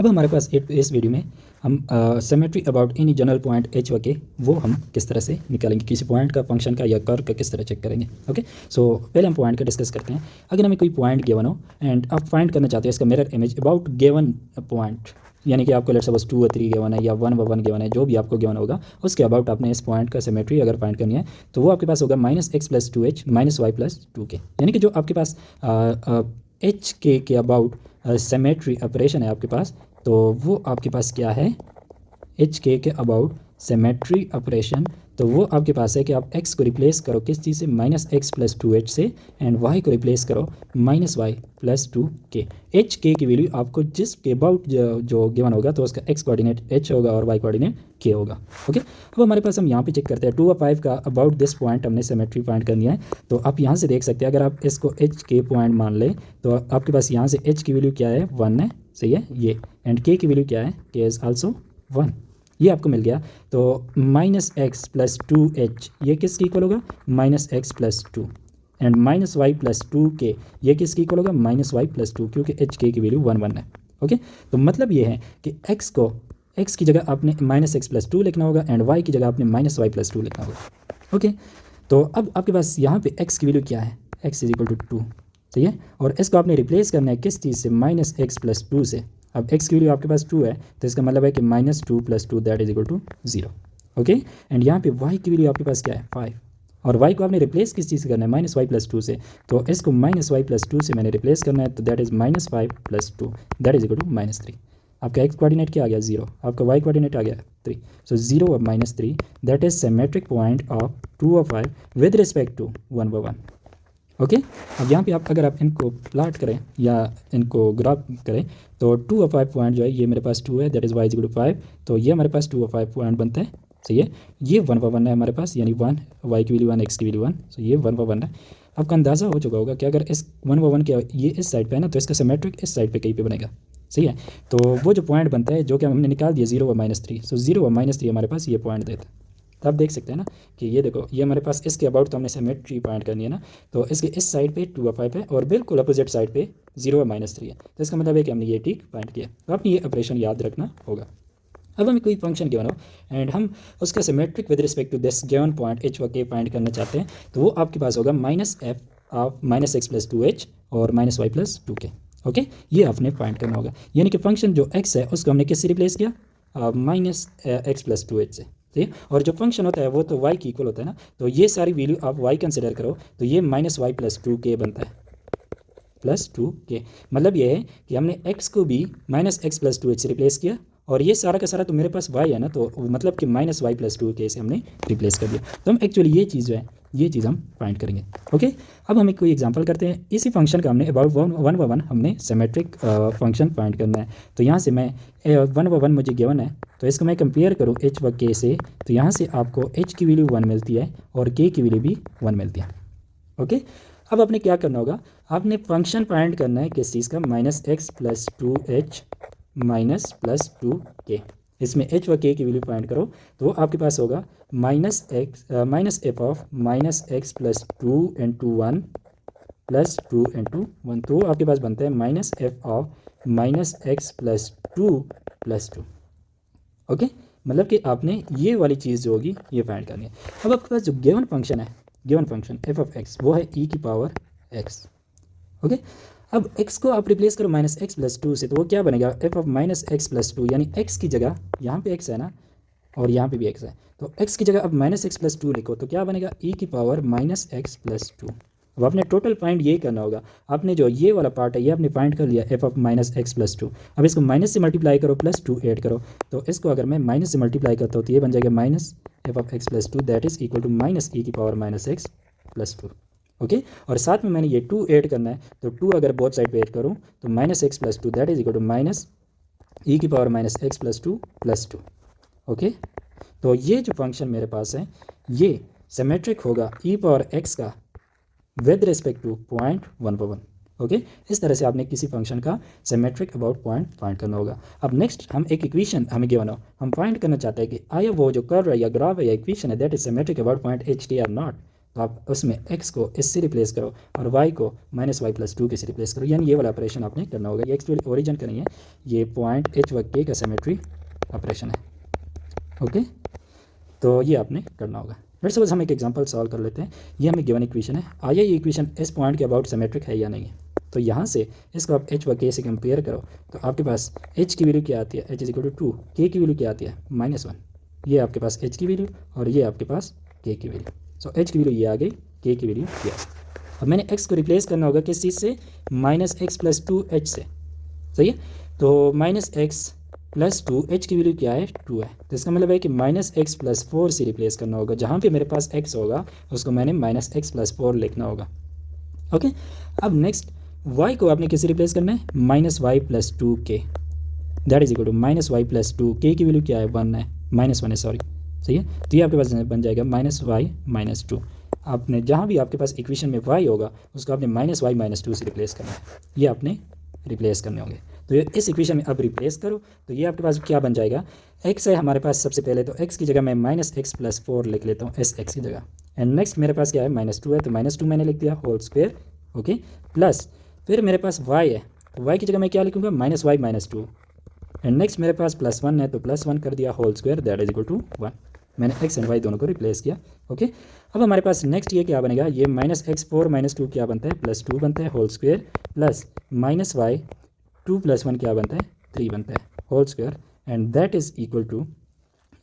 अब हमारे पास इस वीडियो में हम symmetry about any general point H के वो हम किस तरह से निकालेंगे, किसी पॉइंट का फंक्शन का या कर्व का किस तरह चेक करेंगे। ओके, सो पहले हम पॉइंट का डिस्कस करते हैं। अगर हमें कोई पॉइंट गिवन हो एंड आप फाइंड करना चाहते हैं इसका mirror image about given point, यानी कि आपको लेट्स सपोज 2 और 3 गिवन है या 1 व 1 गिवन है, जो भी आपको गिवन होगा उसके अबाउट आपने इस पॉइंट का सिमेट्री अगर फाइंड करनी है तो वो आपके पास होगा -x+2h -y+2k, यानी कि जो आपके पास एच के अबाउट सिमेट्री ऑपरेशन है आपके पास, तो वो आपके पास क्या है, एच के अबाउट सिमेट्री ऑपरेशन। तो वो आपके पास है कि आप x को रिप्लेस करो किस चीज़ से, -x+2h से, एंड y को रिप्लेस करो -y+2k। एच के की वैल्यू आपको जिस के अबाउट जो गिवन होगा तो उसका x कोऑर्डिनेट h होगा और y कोऑर्डिनेट k होगा। ओके, अब हमारे पास हम यहाँ पे चेक करते हैं 2 और 5 का अबाउट दिस पॉइंट हमने सिमेट्री फाइंड करनी है। तो आप यहाँ से देख सकते हैं, अगर आप इसको h के पॉइंट मान लें तो आपके पास यहाँ से h की वैल्यू क्या है, 1 है, सही है ये, एंड k की वैल्यू क्या है, k इज़ आल्सो 1, ये आपको मिल गया। तो -x+2h ये किसकी इक्वल होगा, -x+2, एंड -y+2k ये किसकी इक्वल होगा, -y+2, क्योंकि h k की वैल्यू 1 1 है। ओके, तो मतलब ये है कि x की जगह आपने -x+2 लिखना होगा एंड y की जगह आपने -y+2 लिखना होगा। ओके, तो अब आपके पास यहाँ पे x की वैल्यू क्या है, x इज इक्वल टू 2, सही है, और इसको आपने रिप्लेस करना है किस चीज़ से, -x+2 से। अब x की वैल्यू आपके पास 2 है तो इसका मतलब है कि -2+2 that is equal to 0। Okay, and यहाँ पे y की वैल्यू आपके पास क्या है, 5, और y को आपने रिप्लेस किस चीज़ से करना है, -y+2 से। तो इसको -y+2 से मैंने रिप्लेस करना है, तो that is -5+2 that is equal to -3। आपका x कोऑर्डिनेट क्या आ गया, 0, आपका y कोऑर्डिनेट आ गया 3, सो 0 और -3 that is symmetric point of 2 और 5 विद रिस्पेक्ट टू 1 व 1। ओके, अब यहाँ पे अगर आप इनको प्लाट करें या इनको ग्राफ करें तो 2 और 5 पॉइंट जो है ये मेरे पास 2 है, that is y equal to 5, तो ये हमारे पास 2 और 5 पॉइंट बनता है, सही है। ये 1 व 1 है हमारे पास, यानी 1, y की वैल्यू 1, x की वैल्यू 1, सो ये 1 व 1 है। आपका अंदाज़ा हो चुका होगा कि अगर इस 1 व 1 के ये इस साइड पे है ना, तो इसका सिमेट्रिक इस साइड पे कहीं पे बनेगा, सही है। तो वो जो पॉइंट बनता है जो कि हमने निकाल दिया 0 व -3, सो 0 व -3 हमारे पास ये पॉइंट देता है। तो आप देख सकते हैं ना कि ये देखो, ये हमारे पास इसके अबाउट तो हमने सिमेट्री पॉइंट करनी है ना, तो इसके इस साइड पे 2 और 5 है और बिल्कुल अपोजिट साइड पे 0 और -3 है, तो इसका मतलब है कि हमने ये ठीक पॉइंट किया। तो आपने ये ऑपरेशन याद रखना होगा। अब हमें कोई फंक्शन गिवन हो एंड हम उसका symmetric with respect to this given point h व k फाइंड करना चाहते हैं, तो वो आपके पास होगा -f ऑफ -x+2h और -y+2k। ओके, ये आपने फाइंड करना होगा, यानी कि फंक्शन जो x है उसको हमने किससे रिप्लेस किया, -x+2h से, ठीक है। और जो फंक्शन होता है वो तो y की इक्वल होता है ना, तो ये सारी वैल्यू आप y कंसिडर करो तो ये -y+2k बनता है, +2k। मतलब ये है कि हमने x को भी -x+2h से रिप्लेस किया और ये सारा का सारा तो मेरे पास y है ना, तो मतलब कि -y+2k से हमने रिप्लेस कर दिया। तो हम एक्चुअली ये चीज़ जो है ये चीज़ हम फाइंड करेंगे। ओके, अब हम एक कोई एग्जांपल करते हैं। इसी फंक्शन का हमने अबाउट 1 व 1 हमने सिमेट्रिक फंक्शन फाइंड करना है। तो यहाँ से मैं 1 व 1 मुझे गिवन है, तो इसको मैं कंपेयर करूँ h व k से, तो यहाँ से आपको h की वैल्यू 1 मिलती है और k की वैल्यू भी 1 मिलती है। ओके, अब आपने क्या करना होगा, आपने फंक्शन फाइंड करना है किस चीज़ का, -x+2h -+2k। इसमें h व k की वैल्यू फाइंड करो तो वो आपके पास होगा -f of -x+2 into 1 +2 into 1, तो आपके पास बनता है -f ऑफ -x+2 +2। ओके, मतलब कि आपने ये वाली चीज़ जो होगी ये फाइंड करनी है। अब आपके पास जो गिवन फंक्शन है, given function f of x वो है e की पावर x। ओके, अब x को आप रिप्लेस करो -x+2 से, तो वो क्या बनेगा, f ऑफ -x+2, यानी x की जगह यहाँ पे x है ना और यहाँ पे भी x है, तो x की जगह अब -x+2 लिखो तो क्या बनेगा, e की पावर -x+2। अब आपने टोटल फाइंड ये करना होगा, आपने जो ये वाला पार्ट है ये आपने फाइंड कर लिया f ऑफ -x+2। अब इसको माइनस से मल्टीप्लाई करो +2 ऐड करो, तो इसको अगर मैं माइनस से मल्टीप्लाई करता हूँ तो ये बन जाएगा -f of x+2 that is equal to -e की पावर -x+2। ओके, और साथ में मैंने ये 2 ऐड करना है, तो 2 अगर बोथ साइड पे ऐड करूँ तो -x+2 that is equal to -e की पावर -x+2 +2। ओके, तो ये जो फंक्शन मेरे पास है ये सिमेट्रिक होगा e पावर x का विद रिस्पेक्ट टू पॉइंट 1 व 1। ओके, इस तरह से आपने किसी फंक्शन का सिमेट्रिक अबाउट पॉइंट फाइंड करना होगा। अब नेक्स्ट हम एक इक्वेशन हमें गिवन हो, हम फाइंड करना चाहते हैं कि आया वो जो कर्व है या ग्राफ है या इक्वेशन है that is symmetric about point h t or not. तो आप उसमें x को इससे रिप्लेस करो और y को -y+2 के से रिप्लेस करो, यानी ये वाला ऑपरेशन आपने करना होगा। ये एक्चुअली ओरिजिन का नहीं है, ये पॉइंट h व k का सिमेट्री ऑपरेशन है। ओके, तो ये आपने करना होगा। लेट्स सपोज हम एक एग्जांपल सॉल्व कर लेते हैं। ये हमें गिवन इक्वेशन है, आइए ये इक्वेशन इस पॉइंट के अबाउट सिमेट्रिक है या नहीं है। तो यहाँ से इसको आप h व k से कंपेयर करो तो आपके पास h की वैल्यू क्या आती है, h = 2, k की वैल्यू क्या आती है -1। ये आपके पास h की वैल्यू और ये आपके पास k की वैल्यू। सो h की वैल्यू ये आ गई, k की वैल्यू ये आ गई। अब मैंने x को रिप्लेस करना होगा किस चीज़ से, -x+2h से, सही है। तो -x+2 h की वैल्यू क्या है 2 है, तो इसका मतलब है कि -x+4 से रिप्लेस करना होगा। जहाँ पे मेरे पास x होगा उसको मैंने -x+4 लिखना होगा। ओके, अब नेक्स्ट y को आपने किससे रिप्लेस करना है, -y+2k, that is equal to -y+2, k की वैल्यू क्या है 1 है, -1 है सॉरी, सही है। तो ये आपके पास बन जाएगा -y-2। आपने जहाँ भी आपके पास इक्वेशन में y होगा उसको आपने -y-2 से रिप्लेस करना है, ये आपने रिप्लेस करने होंगे। तो ये इस इक्वेशन में अब रिप्लेस करो तो ये आपके पास क्या बन जाएगा, x है हमारे पास सबसे पहले, तो x की जगह मैं -x+4 लिख लेता हूँ इस x की जगह। एंड नेक्स्ट मेरे पास क्या है -2 है, तो -2 मैंने लिख दिया होल स्क्वायर। ओके, प्लस फिर मेरे पास y है, तो y की जगह मैं क्या लिखूँगा -y-2। एंड नेक्स्ट मेरे पास +1 है, तो +1 कर दिया whole square, that is equal to 1। मैंने x एंड y दोनों को रिप्लेस किया। ओके, अब हमारे पास नेक्स्ट ये क्या बनेगा, ये -x4-2 क्या बनता है +2 बनता है होल स्क्वायर, प्लस -y2 + 1 क्या बनता है 3 बनता है whole square, and that is equal to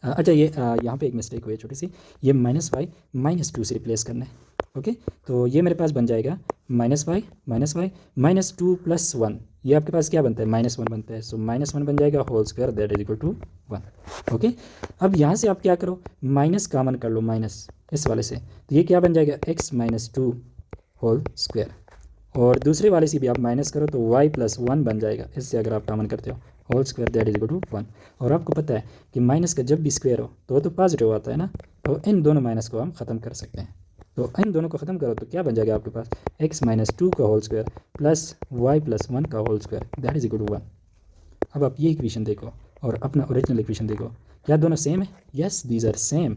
अच्छा ये यहाँ पे एक मिस्टेक हुई है छोटी सी, ये -y-2 से रिप्लेस करना है। ओके, तो ये मेरे पास बन जाएगा -y-2 + 1, ये आपके पास क्या बनता है -1 बनता है, सो -1 बन जाएगा whole square, that is equal to 1। Okay, अब यहाँ से आप क्या करो, माइनस कॉमन कर लो माइनस इस वाले से, तो ये क्या बन जाएगा x-2 होल स्क्वायर, और दूसरे वाले से भी आप माइनस करो तो y+1 बन जाएगा, इससे अगर आप कॉमन करते हो whole square, that is equal to 1। और आपको पता है कि माइनस का जब भी स्क्वायर हो तो पॉजिटिव आता है ना, तो इन दोनों माइनस को हम ख़त्म कर सकते हैं। तो इन दोनों को ख़त्म करो तो क्या बन जाएगा आपके पास x-2 का होल स्क्वायर प्लस y+1 का whole square, that is equal to 1। अब आप ये इक्वेशन देखो और अपना ओरिजिनल इक्वेशन देखो, क्या दोनों सेम है, यस दीज आर सेम।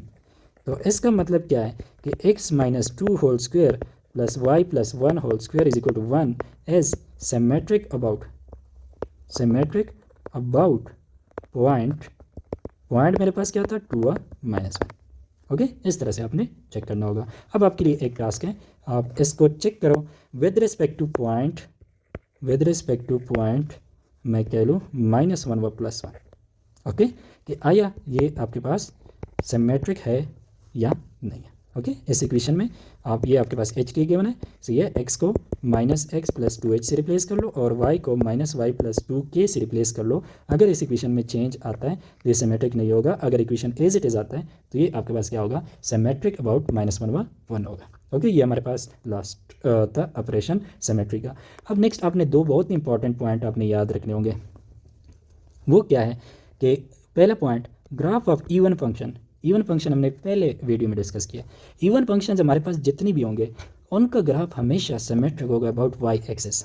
तो इसका मतलब क्या है कि x-2 whole square plus y+1 whole square is equal to 1 is symmetric about point मेरे पास क्या था 2 और -1। ओके, इस तरह से आपने चेक करना होगा। अब आपके लिए एक टास्क है, आप इसको चेक करो विद रिस्पेक्ट टू पॉइंट मैं कह लूँ -1 व +1। ओके, कि आया ये आपके पास सिमेट्रिक है या नहीं है। ओके, इस इक्वेशन में आप ये आपके पास h की गिवन है, सो ये x को -x+2h से रिप्लेस कर लो और y को -y+2k से रिप्लेस कर लो। अगर इस इक्वेशन में चेंज आता है तो ये सिमेट्रिक नहीं होगा, अगर इक्वेशन एज इट इज़ आता है तो ये आपके पास क्या होगा, सिमेट्रिक अबाउट -1 व 1 होगा। ओके, ये हमारे पास लास्ट था ऑपरेशन सिमेट्री का। अब नेक्स्ट आपने दो बहुत ही इंपॉर्टेंट पॉइंट आपने याद रखने होंगे। वो क्या है कि पहला point graph of even function हमने पहले वीडियो में डिस्कस किया। इवन फंक्शन हमारे पास जितनी भी होंगे उनका ग्राफ हमेशा सिमेट्रिक होगा about y axis.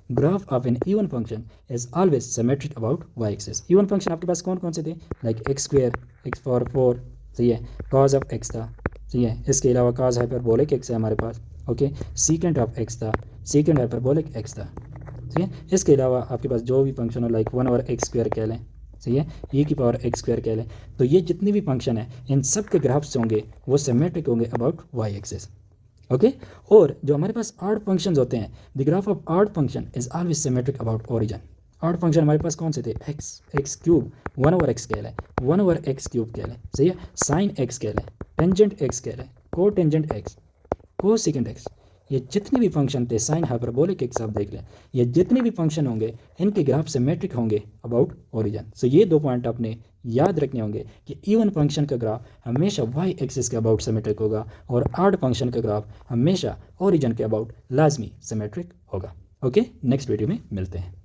Graph of an even function is always symmetric about y axis. Even function आपके पास कौन कौन से थे, लाइक x² x⁴ सही है, कॉज ऑफ x था, सही है, इसके अलावा कॉज हाइपरबोलिक x है हमारे पास। ओके, सीकेंट ऑफ x था, सीकेंट हाइपरबोलिक x था, सही है। इसके अलावा आपके पास जो भी फंक्शन हो लाइक 1/x² कह लें, सही है, e⁴x² कह लें, तो ये जितने भी फंक्शन है इन सब के ग्राफ्स होंगे वो सिमेट्रिक होंगे अबाउट y एक्सिस। ओके, और जो हमारे पास ऑड फंक्शंस होते हैं, the graph of odd function is always symmetric about origin. Odd function हमारे पास कौन से थे, x³ 1/x कह लें, 1/x³ कह लें, सही है, साइन x कह लें, टेंजेंट x कह लें, को टेंजेंट x, को सेकेंड x, ये जितने भी फंक्शन थे, साइन हाइपरबोलिक x आप देख लें, ये जितने भी फंक्शन होंगे इनके ग्राफ सिमेट्रिक होंगे अबाउट ओरिजिन। सो ये दो पॉइंट आपने याद रखने होंगे कि इवन फंक्शन का ग्राफ हमेशा y एक्सिस के अबाउट सिमेट्रिक होगा और ऑड फंक्शन का ग्राफ हमेशा ओरिजिन के अबाउट लाजमी सिमेट्रिक होगा। ओके, नेक्स्ट वीडियो में मिलते हैं।